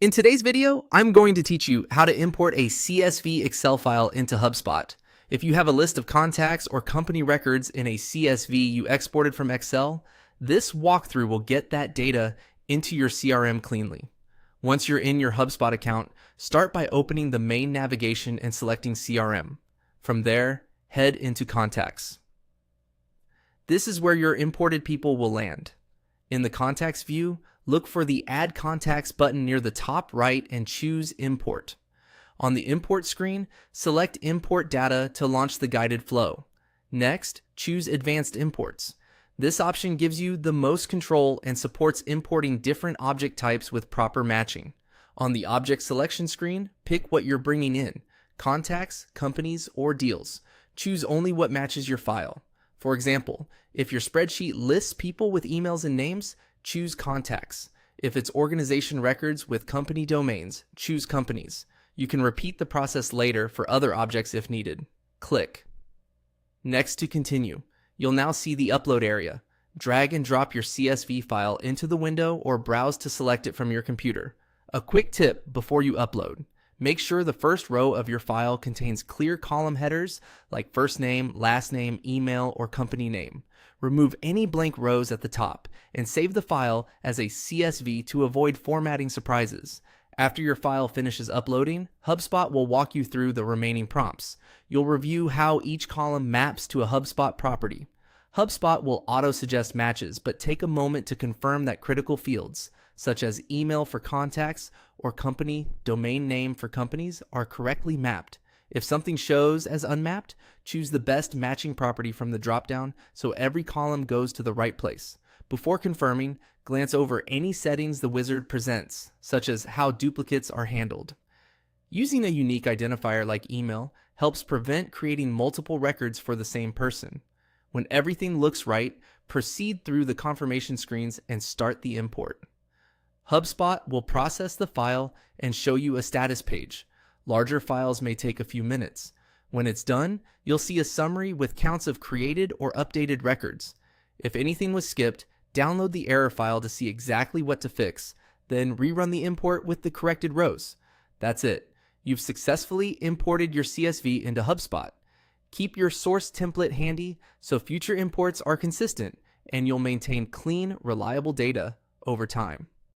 In today's video, I'm going to teach you how to import a CSV Excel file into HubSpot. If you have a list of contacts or company records in a CSV you exported from Excel, this walkthrough will get that data into your CRM cleanly. Once you're in your HubSpot account, start by opening the main navigation and selecting CRM. From there, head into Contacts. This is where your imported people will land. In the Contacts view, look for the Add Contacts button near the top right and choose Import. On the Import screen, select Import Data to launch the guided flow. Next, choose Advanced Imports. This option gives you the most control and supports importing different object types with proper matching. On the Object Selection screen, pick what you're bringing in: contacts, companies, or deals. Choose only what matches your file. For example, if your spreadsheet lists people with emails and names, choose Contacts. If it's organization records with company domains, choose Companies. You can repeat the process later for other objects if needed. Click. Next to continue. You'll now see the upload area. Drag and drop your CSV file into the window or browse to select it from your computer. A quick tip before you upload. Make sure the first row of your file contains clear column headers like first name, last name, email, or company name. Remove any blank rows at the top and save the file as a CSV to avoid formatting surprises. After your file finishes uploading, HubSpot will walk you through the remaining prompts. You'll review how each column maps to a HubSpot property. HubSpot will auto-suggest matches, but take a moment to confirm that critical fields, such as email for contacts or company domain name for companies, are correctly mapped. If something shows as unmapped, choose the best matching property from the dropdown so every column goes to the right place. Before confirming, glance over any settings the wizard presents, such as how duplicates are handled. Using a unique identifier like email helps prevent creating multiple records for the same person. When everything looks right, proceed through the confirmation screens and start the import. HubSpot will process the file and show you a status page. Larger files may take a few minutes. When it's done, you'll see a summary with counts of created or updated records. If anything was skipped, download the error file to see exactly what to fix, then rerun the import with the corrected rows. That's it. You've successfully imported your CSV into HubSpot. Keep your source template handy so future imports are consistent and you'll maintain clean, reliable data over time.